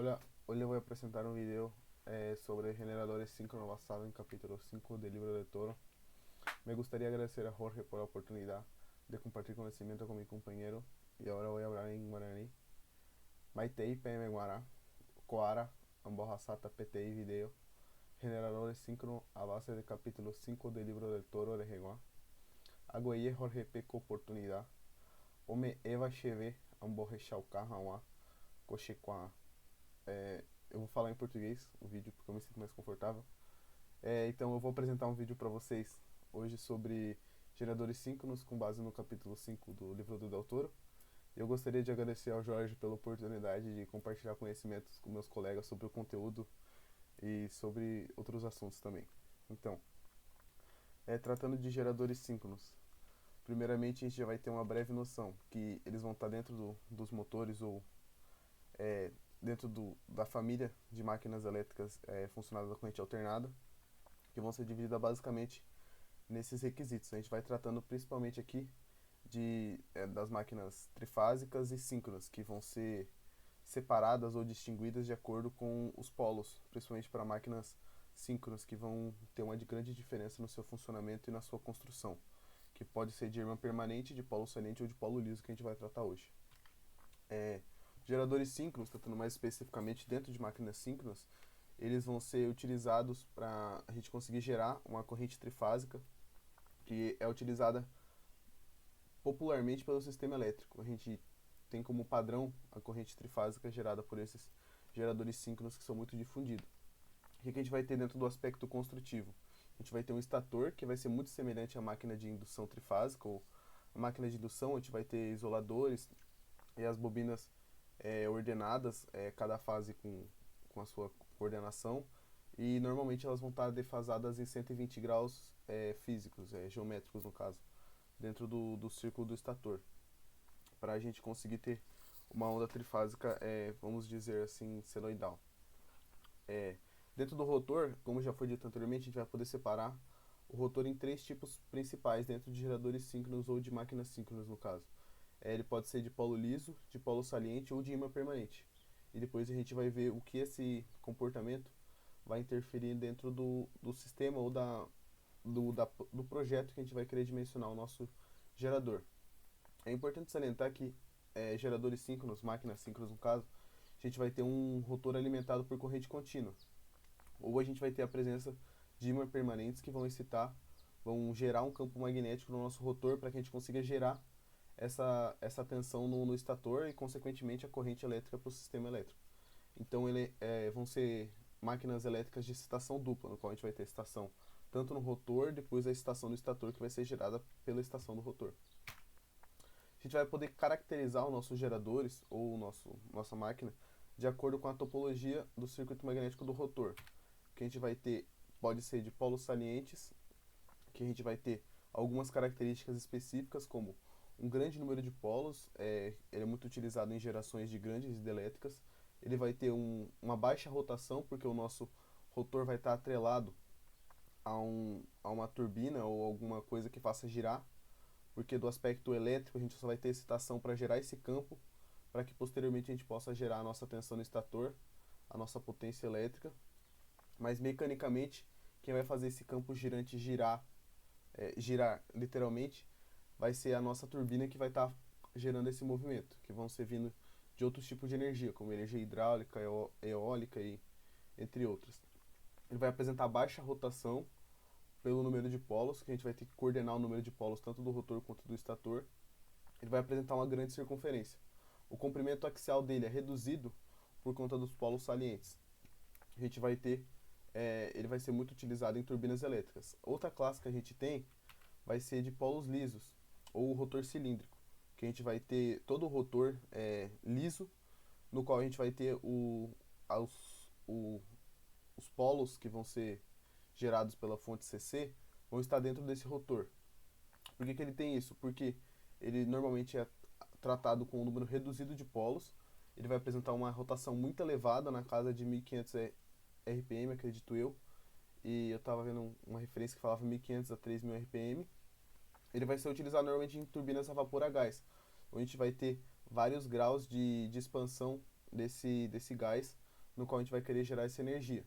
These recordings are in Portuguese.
Hola, hoy les voy a presentar un video sobre generadores síncronos basado en capítulo 5 del libro del Toro. Me gustaría agradecer a Jorge por la oportunidad de compartir conocimiento con mi compañero y ahora voy a hablar en guaraní. Maitei PM Guará, Coara, Ambohasata PTI Video, generadores síncronos a base de capítulo 5 del libro del Toro de Jeguá. Agueye Jorge Peco oportunidad. Ome Eva Cheve, Amborre Chaucarrauá, Cochequá. Eu vou falar em português o vídeo porque eu me sinto mais confortável. Então eu vou apresentar um vídeo para vocês hoje sobre geradores síncronos com base no capítulo 5 do livro do Del Toro. Eu gostaria de agradecer ao Jorge pela oportunidade de compartilhar conhecimentos com meus colegas sobre o conteúdo e sobre outros assuntos também. Então, tratando de geradores síncronos, primeiramente a gente já vai ter uma breve noção que eles vão estar dentro dos motores ou dentro da família de máquinas elétricas funcionadas da corrente alternada, que vão ser divididas basicamente nesses requisitos. A gente vai tratando principalmente aqui das máquinas trifásicas e síncronas, que vão ser separadas ou distinguidas de acordo com os polos, principalmente para máquinas síncronas, que vão ter uma grande diferença no seu funcionamento e na sua construção, que pode ser de ímã permanente, de polo saliente ou de polo liso, que a gente vai tratar hoje. Geradores síncronos, tratando mais especificamente dentro de máquinas síncronas, eles vão ser utilizados para a gente conseguir gerar uma corrente trifásica que é utilizada popularmente pelo sistema elétrico. A gente tem como padrão a corrente trifásica gerada por esses geradores síncronos que são muito difundidos. O que a gente vai ter dentro do aspecto construtivo? A gente vai ter um estator que vai ser muito semelhante à máquina de indução trifásica, ou a máquina de indução. A gente vai ter isoladores e as bobinas ordenadas, cada fase com a sua coordenação, e normalmente elas vão estar defasadas em 120 graus físicos, geométricos no caso, dentro do círculo do estator, para a gente conseguir ter uma onda trifásica, vamos dizer assim, senoidal. Dentro do rotor, como já foi dito anteriormente, a gente vai poder separar o rotor em três tipos principais dentro de geradores síncronos ou de máquinas síncronas no caso. Ele pode ser de polo liso, de polo saliente ou de ímã permanente. E depois a gente vai ver o que esse comportamento vai interferir dentro do sistema ou do projeto que a gente vai querer dimensionar o nosso gerador. É importante salientar que geradores síncronos, máquinas síncronas no caso, a gente vai ter um rotor alimentado por corrente contínua. Ou a gente vai ter a presença de ímãs permanentes que vão gerar um campo magnético no nosso rotor para que a gente consiga gerar essa tensão no estator e, consequentemente, a corrente elétrica para o sistema elétrico. Então, vão ser máquinas elétricas de excitação dupla, no qual a gente vai ter excitação tanto no rotor, depois a excitação do estator, que vai ser gerada pela excitação do rotor. A gente vai poder caracterizar os nossos geradores, ou nossa máquina, de acordo com a topologia do circuito magnético do rotor. Que a gente vai ter, pode ser de polos salientes, que a gente vai ter algumas características específicas, como um grande número de polos, ele é muito utilizado em gerações de grandes hidrelétricas. Ele vai ter uma baixa rotação, porque o nosso rotor vai estar atrelado a uma turbina ou alguma coisa que faça girar, porque do aspecto elétrico a gente só vai ter excitação para gerar esse campo, para que posteriormente a gente possa gerar a nossa tensão no estator, a nossa potência elétrica. Mas mecanicamente, quem vai fazer esse campo girante girar literalmente, vai ser a nossa turbina que vai estar gerando esse movimento, que vão ser vindo de outros tipos de energia, como energia hidráulica, eólica e entre outras. Ele vai apresentar baixa rotação pelo número de polos, que a gente vai ter que coordenar o número de polos tanto do rotor quanto do estator. Ele vai apresentar uma grande circunferência. O comprimento axial dele é reduzido por conta dos polos salientes. A gente vai ter, ele vai ser muito utilizado em turbinas elétricas. Outra classe que a gente tem vai ser de polos lisos, ou rotor cilíndrico, que a gente vai ter todo o rotor liso, no qual a gente vai ter os polos que vão ser gerados pela fonte CC, vão estar dentro desse rotor. Por que ele tem isso? Porque ele normalmente é tratado com um número reduzido de polos, ele vai apresentar uma rotação muito elevada, na casa de 1500 RPM, acredito eu, e eu estava vendo uma referência que falava 1500 a 3000 RPM. Ele vai ser utilizado normalmente em turbinas a vapor a gás, onde a gente vai ter vários graus de expansão desse gás, no qual a gente vai querer gerar essa energia.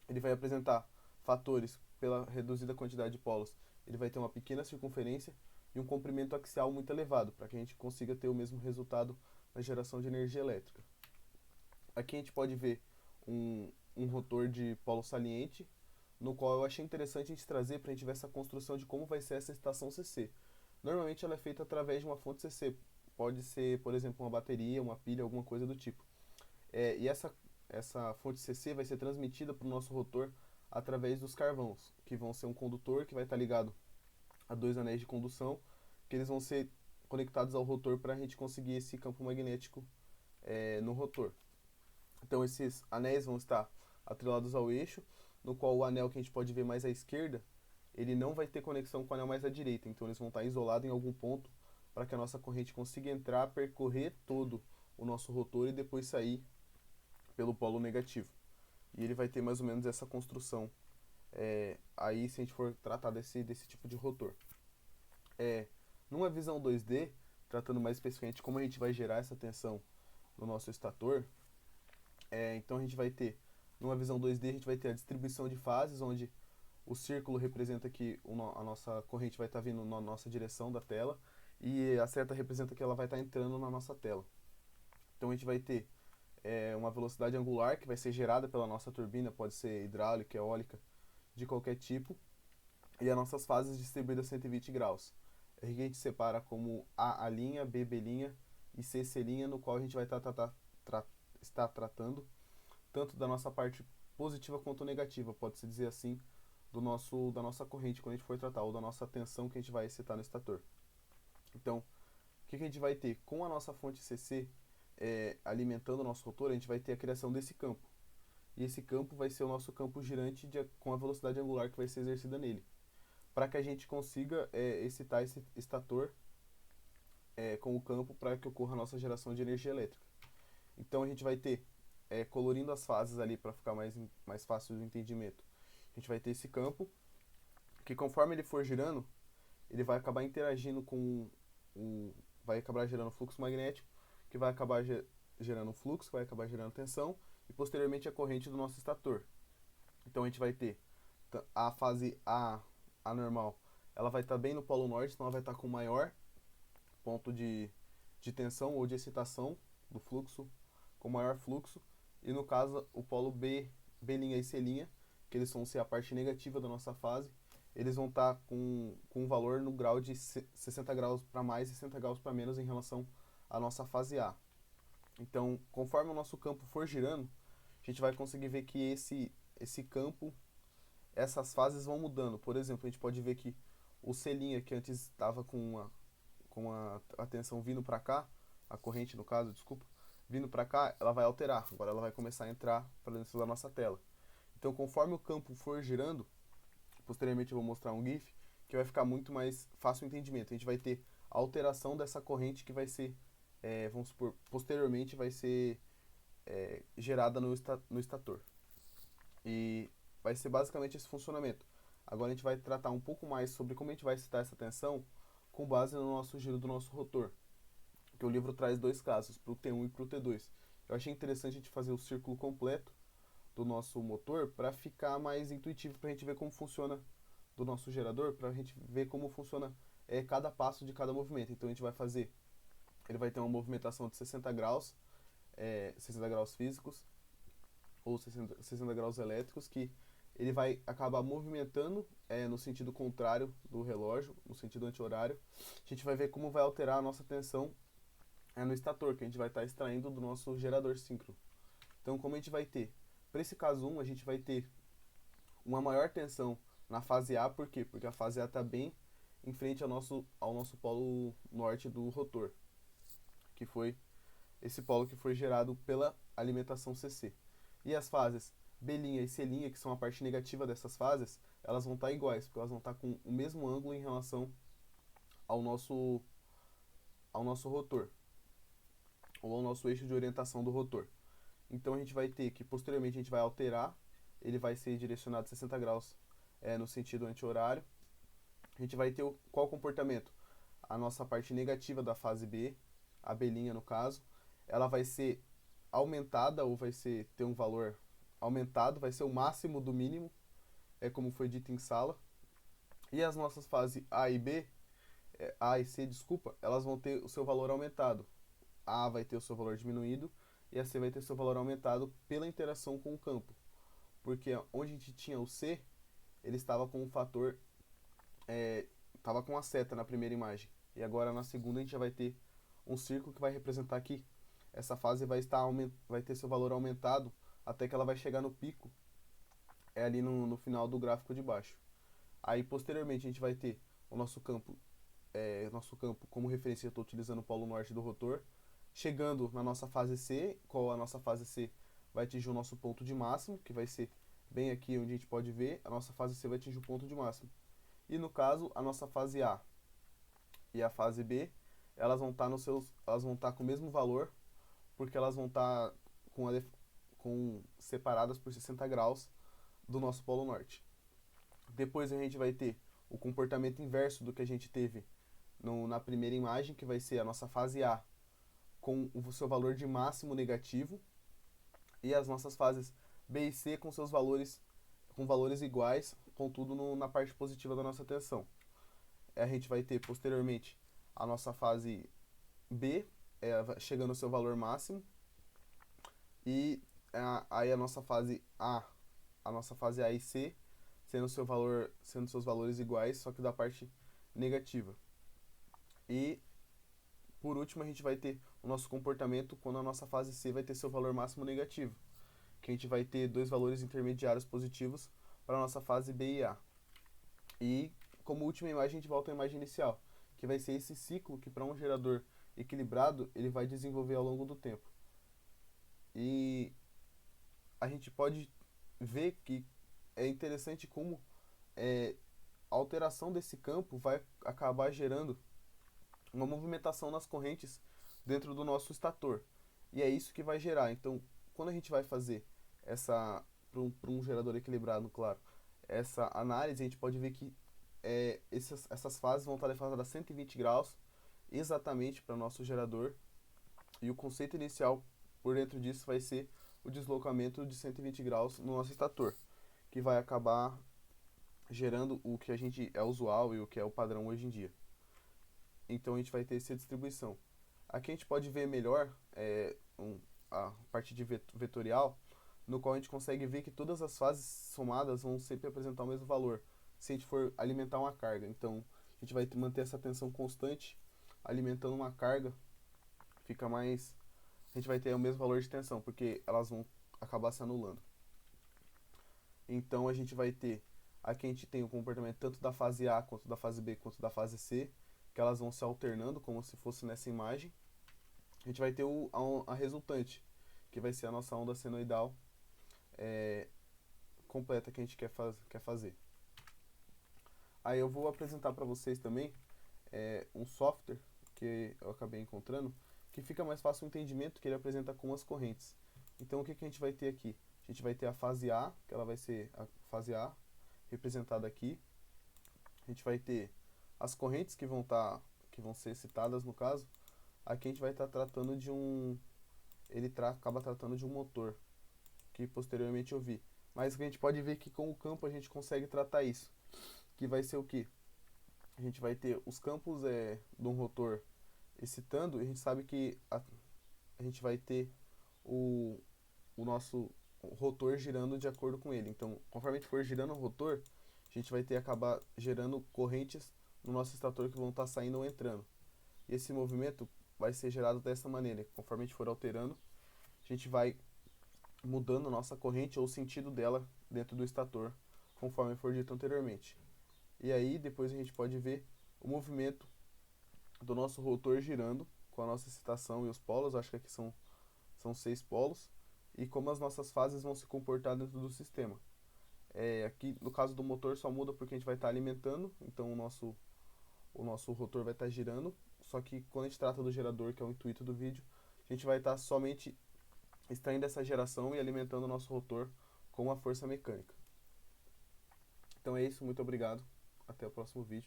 Ele vai apresentar fatores pela reduzida quantidade de polos. Ele vai ter uma pequena circunferência e um comprimento axial muito elevado, para que a gente consiga ter o mesmo resultado na geração de energia elétrica. Aqui a gente pode ver um rotor de polo saliente, no qual eu achei interessante a gente trazer para a gente ver essa construção de como vai ser essa estação CC. Normalmente ela é feita através de uma fonte CC, pode ser, por exemplo, uma bateria, uma pilha, alguma coisa do tipo. E essa fonte CC vai ser transmitida para o nosso rotor através dos carvões, que vão ser um condutor que vai estar ligado a dois anéis de condução, que eles vão ser conectados ao rotor para a gente conseguir esse campo magnético no rotor. Então esses anéis vão estar atrelados ao eixo, no qual o anel que a gente pode ver mais à esquerda, ele não vai ter conexão com o anel mais à direita, então eles vão estar isolados em algum ponto para que a nossa corrente consiga entrar, percorrer todo o nosso rotor e depois sair pelo polo negativo. E ele vai ter mais ou menos essa construção aí se a gente for tratar desse tipo de rotor. Numa visão 2D, tratando mais especificamente como a gente vai gerar essa tensão no nosso estator, então a gente vai ter, numa visão 2D, a gente vai ter a distribuição de fases, onde o círculo representa que a nossa corrente vai estar vindo na nossa direção da tela, e a seta representa que ela vai estar entrando na nossa tela. Então a gente vai ter uma velocidade angular que vai ser gerada pela nossa turbina, pode ser hidráulica, eólica, de qualquer tipo, e as nossas fases distribuídas a 120 graus. Aqui a gente separa como A', B', e C', no qual a gente vai estar tratando tanto da nossa parte positiva quanto negativa, pode-se dizer assim, da nossa corrente quando a gente for tratar, ou da nossa tensão que a gente vai excitar no estator. Então, o que a gente vai ter? Com a nossa fonte CC alimentando o nosso rotor, a gente vai ter a criação desse campo. E esse campo vai ser o nosso campo girante com a velocidade angular que vai ser exercida nele. Para que a gente consiga excitar esse estator com o campo para que ocorra a nossa geração de energia elétrica. Então a gente vai ter, colorindo as fases ali para ficar mais fácil o entendimento, a gente vai ter esse campo que conforme ele for girando, ele vai acabar interagindo vai acabar gerando fluxo magnético, que vai acabar gerando fluxo, vai acabar gerando tensão e posteriormente a corrente do nosso estator. Então a gente vai ter a fase A normal, ela vai estar bem no polo norte, então ela vai estar com maior ponto de tensão ou de excitação do fluxo, com maior fluxo, e no caso o polo B' e C', que eles vão ser a parte negativa da nossa fase, eles vão estar com um valor no grau de 60 graus para mais e 60 graus para menos em relação à nossa fase A. Então, conforme o nosso campo for girando, a gente vai conseguir ver que esse campo, essas fases vão mudando. Por exemplo, a gente pode ver que o C', que antes estava com a tensão vindo para cá, a corrente no caso, desculpa, vindo para cá, ela vai alterar. Agora ela vai começar a entrar para dentro da nossa tela. Então, conforme o campo for girando, posteriormente eu vou mostrar um GIF, que vai ficar muito mais fácil o entendimento. A gente vai ter a alteração dessa corrente que vai ser, vamos supor, posteriormente vai ser gerada no estator. E vai ser basicamente esse funcionamento. Agora a gente vai tratar um pouco mais sobre como a gente vai excitar essa tensão com base no nosso giro do nosso rotor. Que o livro traz dois casos, para o T1 e para o T2. Eu achei interessante a gente fazer o círculo completo do nosso motor para ficar mais intuitivo, para a gente ver como funciona do nosso gerador, para a gente ver como funciona cada passo de cada movimento. Então a gente vai fazer, ele vai ter uma movimentação de 60 graus, 60 graus físicos ou 60 graus elétricos, que ele vai acabar movimentando no sentido contrário do relógio, no sentido anti-horário. A gente vai ver como vai alterar a nossa tensão no estator, que a gente vai estar extraindo do nosso gerador síncrono. Então, como a gente vai ter? Para esse caso 1, a gente vai ter uma maior tensão na fase A, por quê? Porque a fase A está bem em frente ao nosso polo norte do rotor, que foi esse polo que foi gerado pela alimentação CC. E as fases B' e C', que são a parte negativa dessas fases, elas vão estar iguais, porque elas vão estar com o mesmo ângulo em relação ao nosso rotor, ou ao nosso eixo de orientação do rotor. Então a gente vai ter que posteriormente a gente vai alterar, ele vai ser direcionado 60 graus no sentido anti-horário. A gente vai ter qual comportamento? A nossa parte negativa da fase B, a B' no caso, ela vai ser aumentada ou vai ser ter um valor aumentado, vai ser o máximo do mínimo, é como foi dito em sala. E as nossas fases A e B, A e C, desculpa, elas vão ter o seu valor aumentado. A vai ter o seu valor diminuído e a C vai ter o seu valor aumentado pela interação com o campo. Porque onde a gente tinha o C, ele estava com um fator, estava com a seta na primeira imagem. E agora na segunda a gente já vai ter um círculo que vai representar aqui. Essa fase vai ter seu valor aumentado até que ela vai chegar no pico, ali no final do gráfico de baixo. Aí posteriormente a gente vai ter o nosso campo como referência, eu estou utilizando o polo norte do rotor. Chegando na nossa fase C, qual a nossa fase C vai atingir o nosso ponto de máximo, que vai ser bem aqui onde a gente pode ver, a nossa fase C vai atingir o ponto de máximo. E no caso, a nossa fase A e a fase B, elas vão estar com o mesmo valor, porque elas vão estar separadas por 60 graus do nosso polo norte. Depois a gente vai ter o comportamento inverso do que a gente teve na primeira imagem, que vai ser a nossa fase A com o seu valor de máximo negativo e as nossas fases B e C com seus valores iguais, contudo na parte positiva da nossa tensão. A gente vai ter posteriormente a nossa fase B chegando ao seu valor máximo e aí a nossa fase A e C sendo seus valores iguais, só que da parte negativa. E por último a gente vai ter o nosso comportamento quando a nossa fase C vai ter seu valor máximo negativo, que a gente vai ter dois valores intermediários positivos para a nossa fase B e A. E como última imagem a gente volta à imagem inicial, que vai ser esse ciclo que para um gerador equilibrado ele vai desenvolver ao longo do tempo. E a gente pode ver que é interessante como a alteração desse campo vai acabar gerando uma movimentação nas correntes dentro do nosso estator. E é isso que vai gerar. Então, quando a gente vai fazer essa, para um gerador equilibrado, claro, essa análise, a gente pode ver que essas fases vão estar defasadas a 120 graus, exatamente para o nosso gerador. E o conceito inicial por dentro disso vai ser o deslocamento de 120 graus no nosso estator, que vai acabar gerando o que a gente é usual e o que é o padrão hoje em dia. Então a gente vai ter essa distribuição. Aqui a gente pode ver melhor a parte de vetorial, no qual a gente consegue ver que todas as fases somadas vão sempre apresentar o mesmo valor, se a gente for alimentar uma carga. Então a gente vai manter essa tensão constante, alimentando uma carga, a gente vai ter o mesmo valor de tensão, porque elas vão acabar se anulando. Então a gente vai ter, aqui a gente tem o comportamento tanto da fase A, quanto da fase B, quanto da fase C, que elas vão se alternando como se fosse nessa imagem. A gente vai ter a resultante, que vai ser a nossa onda senoidal completa que a gente quer fazer. Aí eu vou apresentar para vocês também um software que eu acabei encontrando, que fica mais fácil o entendimento, que ele apresenta com as correntes. Então o que a gente vai ter aqui? A gente vai ter a fase A, que ela vai ser a fase A, representada aqui. A gente vai ter as correntes que vão ser citadas no caso. Aqui a gente vai estar tratando de acaba tratando de um motor, que posteriormente eu vi. Mas a gente pode ver que com o campo a gente consegue tratar isso. Que vai ser o que? A gente vai ter os campos de um rotor excitando, e a gente sabe que a gente vai ter o nosso rotor girando de acordo com ele. Então, conforme a gente for girando o rotor, a gente vai acabar gerando correntes no nosso estator que vão estar saindo ou entrando. E esse movimento vai ser gerado dessa maneira. Conforme a gente for alterando, a gente vai mudando a nossa corrente ou o sentido dela dentro do estator, conforme for dito anteriormente. E aí, depois a gente pode ver o movimento do nosso rotor girando com a nossa excitação e os polos. Acho que aqui são 6 polos. E como as nossas fases vão se comportar dentro do sistema. Aqui, no caso do motor, só muda porque a gente vai estar alimentando. Então, o nosso rotor vai estar girando. Só que quando a gente trata do gerador, que é o intuito do vídeo, a gente vai estar somente extraindo essa geração e alimentando o nosso rotor com a força mecânica. Então é isso, muito obrigado. Até o próximo vídeo.